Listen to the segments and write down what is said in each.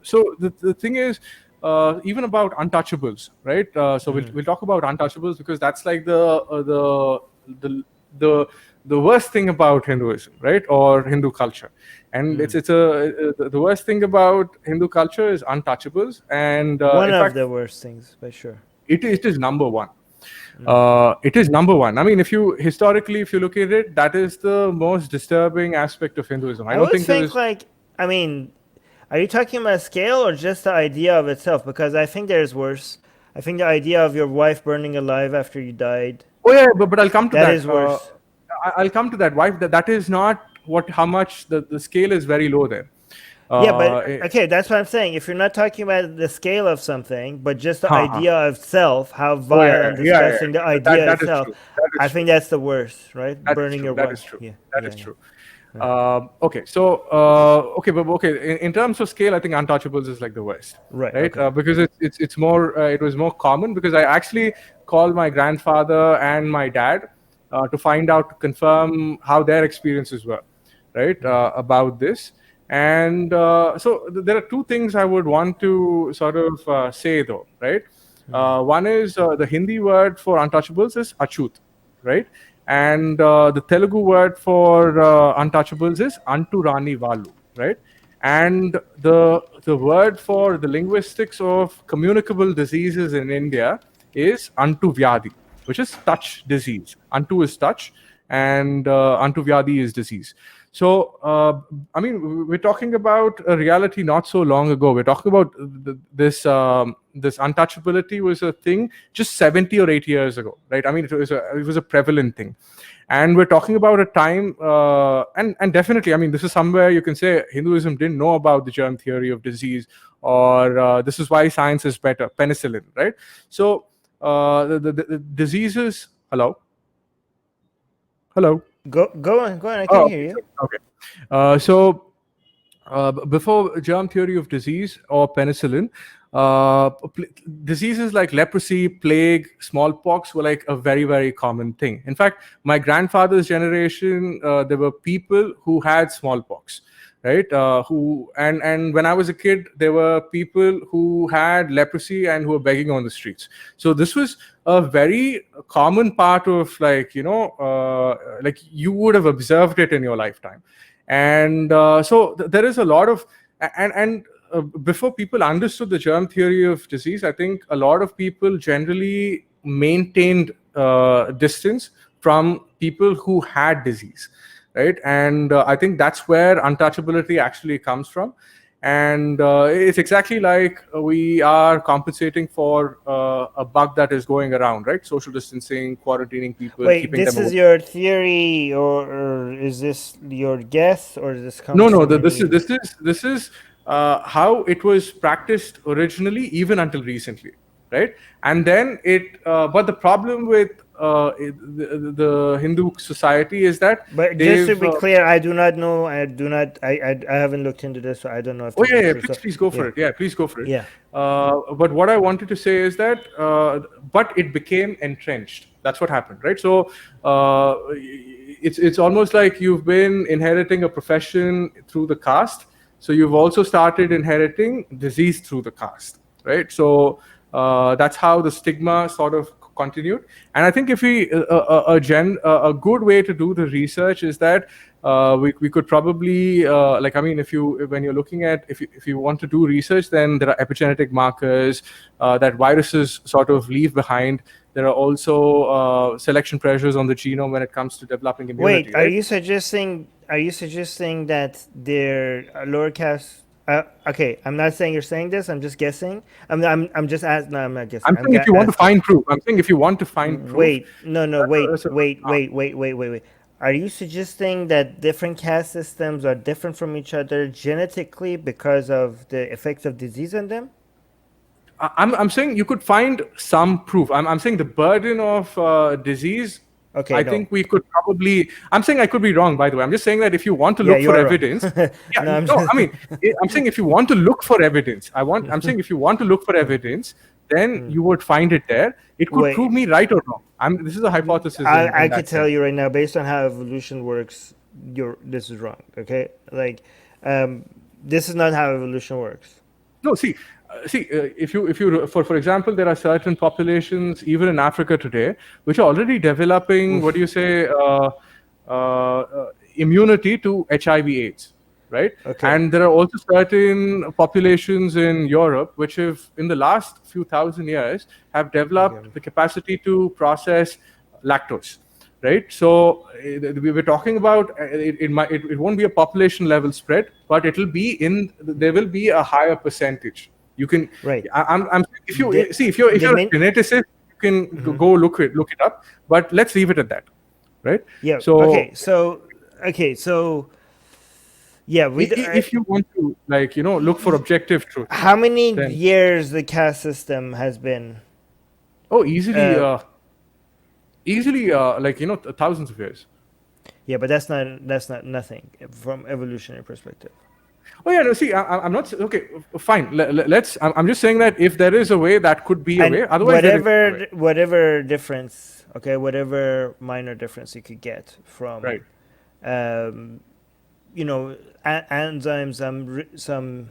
so the thing is, even about untouchables, right? We'll talk about untouchables because that's like the the the worst thing about Hinduism, right, or Hindu culture, and the worst thing about Hindu culture is untouchables, and one in of fact, the worst things, for sure. it is number one. It is number one. I mean, if you look at it, that is the most disturbing aspect of Hinduism. I I don't always think there think is. like, I mean, are you talking about scale or just the idea of itself? Because I think there's worse. I think the idea of your wife burning alive after you died, Oh yeah, but I'll come to that that. is worse. I'll come to that. Why that is not what how much the scale is very low there. Yeah, but Eh, okay, that's what I'm saying. If you're not talking about the scale of something, but just the ha, ha. idea of self, how Oh vile and disgusting the idea That is itself, true. That I is think true. that's the worst, right? That is Burning true. your That wife. is true. Yeah, That yeah, is yeah. true. Okay, so but okay, in terms of scale, I think Untouchables is like the worst, Right. right? Okay. Because it's more it was more common because I actually called my grandfather and my dad to find out to confirm how their experiences were, right, about this. And there are two things I would want to sort of say though, right? One is the Hindi word for untouchables is achut, right? And the Telugu word for untouchables is Anturani Valu, right? And the word for the linguistics of communicable diseases in India is Antuvyadi, which is touch disease. Antu is touch, and Antuvyadi is disease. So, I mean, we're talking about a reality not so long ago. We're talking about this untouchability was a thing just 70 or 80 years ago, right? I mean, it was a prevalent thing, and we're talking about a time, and definitely, I mean, this is somewhere you can say Hinduism didn't know about the germ theory of disease, or this is why science is better, penicillin, right? So, the diseases. Hello, hello. Go on, go on. I can Oh, hear you. okay. Before germ theory of disease or penicillin, diseases like leprosy, plague, smallpox were like a very, very common thing. In fact, my grandfather's generation, there were people who had smallpox, right? And when I was a kid, there were people who had leprosy and who were begging on the streets. So this was a very common part of like you would have observed it in your lifetime. And there is a lot of and before people understood the germ theory of disease, I think a lot of people generally maintained distance from people who had disease, right? And I think that's where untouchability actually comes from. And it's exactly like we are compensating for a bug that is going around, right? Social distancing, quarantining people, Wait, keeping this them is away. your theory, or is this your guess, or does this come No, no. from any? This is how it was practiced originally, even until recently, right? And then but the problem with the Hindu society is that But just to they've. be clear, I do not know. I do not. I haven't looked into this, so I don't know if Oh this yeah, is yeah. true. So Please go for yeah, it. Yeah, please go for it. yeah. But what I wanted to say is that, but it became entrenched. That's what happened, right? So it's almost like you've been inheriting a profession through the caste. So you've also started inheriting disease through the caste, right? So that's how the stigma sort of continued. And I think if we a good way to do the research is that we could probably like, I mean, if you when you're looking at if you want to do research, then there are epigenetic markers that viruses sort of leave behind. There are also selection pressures on the genome when it comes to developing Wait, immunity, right? are you suggesting that they're lower caste? Okay, I'm not saying you're saying this. I'm just guessing. I'm just asking. No, I'm not guessing. I'm saying if you want to Asking. find proof. I'm saying if you want to find proof. Wait, no, wait, That's wait, wait, wait, wait, wait, wait. Are you suggesting that different caste systems are different from each other genetically because of the effects of disease on them? I'm saying you could find some proof. I'm saying the burden of disease. Okay, I no. think we could probably. I'm saying I could be wrong, by the way. I'm just saying that if you want to Yeah, look you for are wrong. evidence, yeah, No, I'm no, just. I mean, I'm saying if you want to look for evidence, I'm saying if you want to look for evidence, then you would find it there. It could Wait, prove me right or wrong. This is a hypothesis I in could that tell sense. you right now, based on how evolution works, this is wrong. Okay, like, this is not how evolution works. No, if you for example, there are certain populations even in Africa today which are already developing what do you say immunity to HIV/AIDS, right? Okay. And there are also certain populations in Europe which have, in the last few thousand years, have developed the capacity to process lactose. Right, so we were talking about it won't be a population level spread, but it'll be there will be a higher percentage. You can Right. I'm if you if you're a geneticist, you can go look it up. But let's leave it at that, right? Yeah. So yeah, if you want to look for objective truth, how many then, years the caste system has been? Easily thousands of years. Yeah, but that's not nothing from evolutionary perspective. Oh yeah, no. See, I'm not okay. Fine. Let's. I'm just saying that if there is a way, that could be a way. Otherwise, whatever difference, okay, whatever minor difference you could get from, right. Enzymes, some,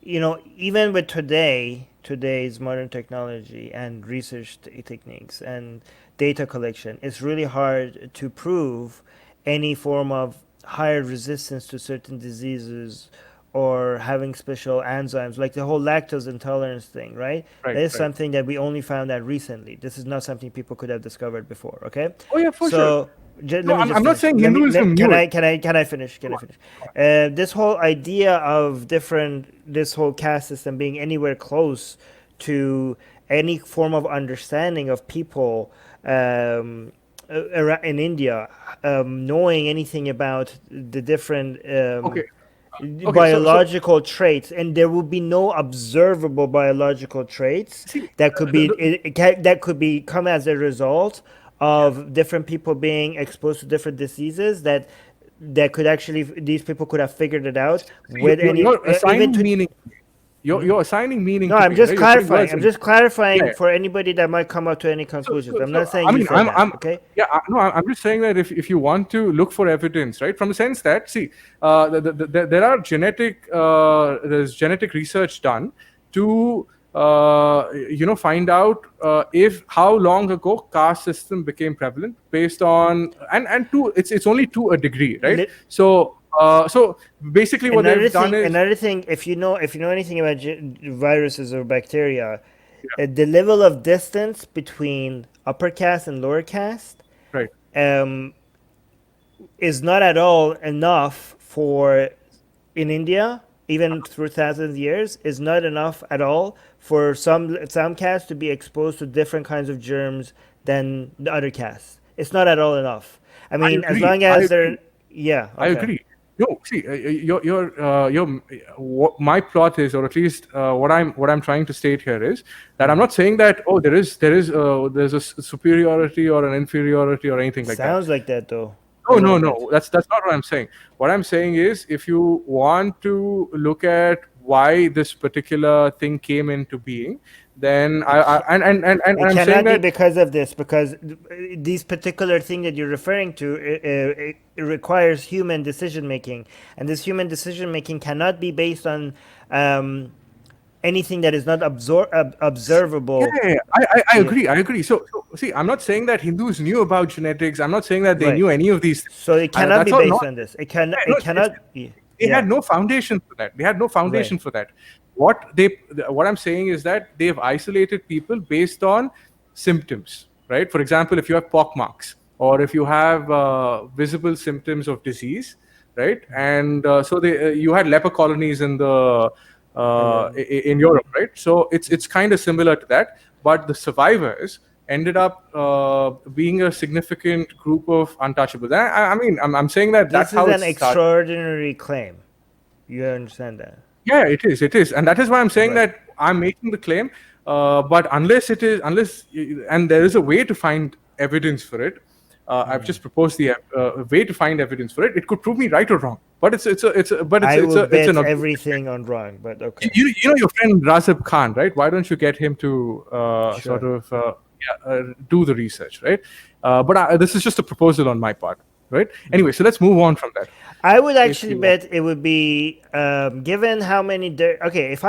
even with today's modern technology and research techniques and data collection, it's really hard to prove any form of higher resistance to certain diseases or having special enzymes, like the whole lactose intolerance thing, right? That is something that we only found out recently. This is not something people could have discovered before, okay? Oh yeah, for sure. I'm not saying Hinduism. Can I finish? This whole idea of this whole caste system being anywhere close to any form of understanding of people in India, knowing anything about the different biological traits, and there will be no observable biological traits that could come as a result of different people being exposed to different diseases that could actually, these people could have figured it out with you're assigning meaning. You're assigning meaning. No, I'm just clarifying. I'm just clarifying for anybody that might come up to any conclusions. I'm not saying okay? Yeah, no, I'm just saying that if you want to look for evidence, right, from the sense that there are there's genetic research done to find out if how long ago caste system became prevalent based on and it's only to a degree, right? So basically, what they've done is another thing. If you know anything about viruses or bacteria, the level of distance between upper caste and lower caste, right, is not at all enough for in India. Even through thousands of years, is not enough at all for some castes to be exposed to different kinds of germs than the other castes. It's not at all enough. I mean, as long as they're I agree. No, see, my plot is, or at least what I'm trying to state here is that I'm not saying that there's a superiority or an inferiority or anything like that. Sounds like that though. No. That's not what I'm saying. What I'm saying is, if you want to look at why this particular thing came into being, then I'm cannot saying that be because of this, because these particular thing that you're referring to it requires human decision making, and this human decision making cannot be based on anything that is not observable. Yeah, I agree. So see, I'm not saying that Hindus knew about genetics. I'm not saying that they knew any of these things. So it cannot be based on this. It cannot. They had no foundation for that. They had no foundation for that. What I'm saying is that they've isolated people based on symptoms, right? For example, if you have pock marks or if you have visible symptoms of disease, right? And so you had leper colonies in Europe, right? So it's kind of similar to that, but the survivors ended up being a significant group of untouchables. I mean, I'm saying that that's how this is an extraordinary claim. You understand that? Yeah, it is, and that is why I'm saying that I'm making the claim. But unless and there is a way to find evidence for it. I've just proposed the way to find evidence for it. It could prove me right or wrong, but it's everything on wrong. But okay, you know your friend Razib Khan, right? Why don't you get him to sort of do the research, right? But this is just a proposal on my part. right? Anyway, so let's move on from that. I would If actually you bet it would be given how many. Okay, if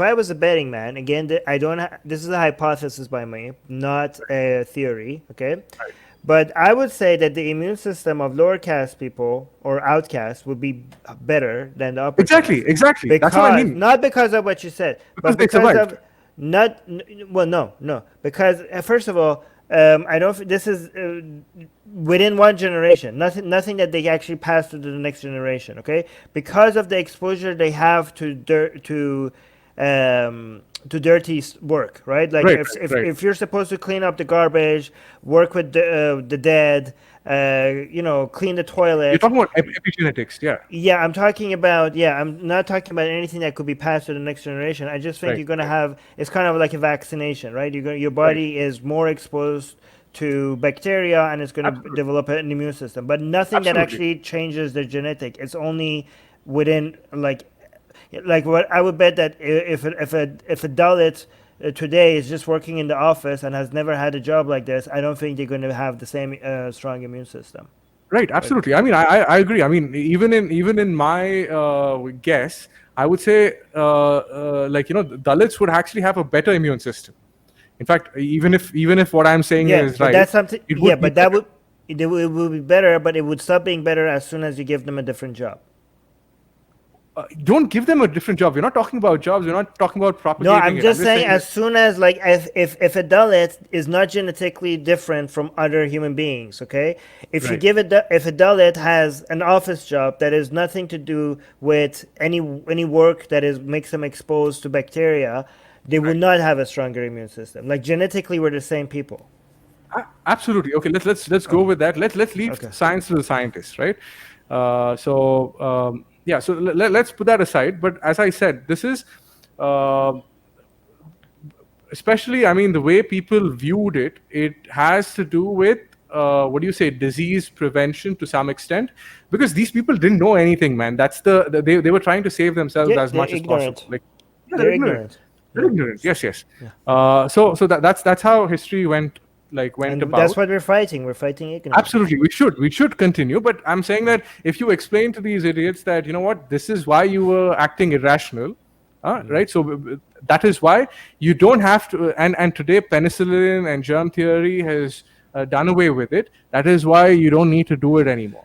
I was a betting man, again, I don't. This is a hypothesis by me, not a theory. Okay, Right. but I would say that the immune system of lower caste people or outcasts would be better than the upper caste, exactly. That's what I because mean. not because of what you said, Because but they because survived. of not. Well, no, because first of all, I don't. This is within one generation. Nothing that they actually pass to the next generation. Okay, because of the exposure they have to dirty work, right? Like Right, if you're supposed to clean up the garbage, work with the dead, clean the You're toilet. talking about epigenetics, yeah. Yeah, I'm talking about. Yeah, I'm not talking about anything that could be passed to the next generation. I just think Right, you're gonna right, have. It's kind of like a vaccination, right? Your right. body is more exposed to bacteria, and it's gonna Absolutely, develop an immune system. But nothing that absolutely. actually changes the genetic. It's only within like what I would bet that if a Dalit today is just working in the office and has never had a job like this, I don't think they're going to have the same strong immune system. Right, Right. absolutely. I mean, I agree. I mean, even in my guess, I would say Dalits would actually have a better immune system. In fact, even if what I'm saying Yeah, is but right, that's something. it Yeah, would be but that better. would it would be better, but it would stop being better as soon as you give them a different job. Don't give them a different job. We're not talking about jobs. We're not talking about No, propagating I'm it. I'm just just saying saying that as soon as like if a Dalit is not genetically different from other human beings, okay? If you right. give it if a Dalit has an office job that has nothing to do with any work that is makes them exposed to bacteria, they will Right. not have a stronger immune system. Like genetically, we're the same people. Absolutely. Okay, let's go Okay. with that. Let's leave Okay. science to the scientists, right? Yeah. So let's put that aside. But as I said, this is uh, especially. I mean, the way people viewed it, it has to do with what do you say, disease prevention to some extent, because these people didn't know anything, man. They were trying to save themselves Yeah, as they're much as possible. ignorant. Like, yeah, they're They're ignorant. ignorant. They're Yeah. ignorant. Yes, yes. Yeah. So that's how history went And that's about. what we're fighting. We're fighting ignorance. Absolutely, we should continue. But I'm saying that if you explain to these idiots that you know what, this is why you were acting irrational, right? So that is why you don't have to. And today penicillin and germ theory has done away with it. That is why you don't need to do it anymore.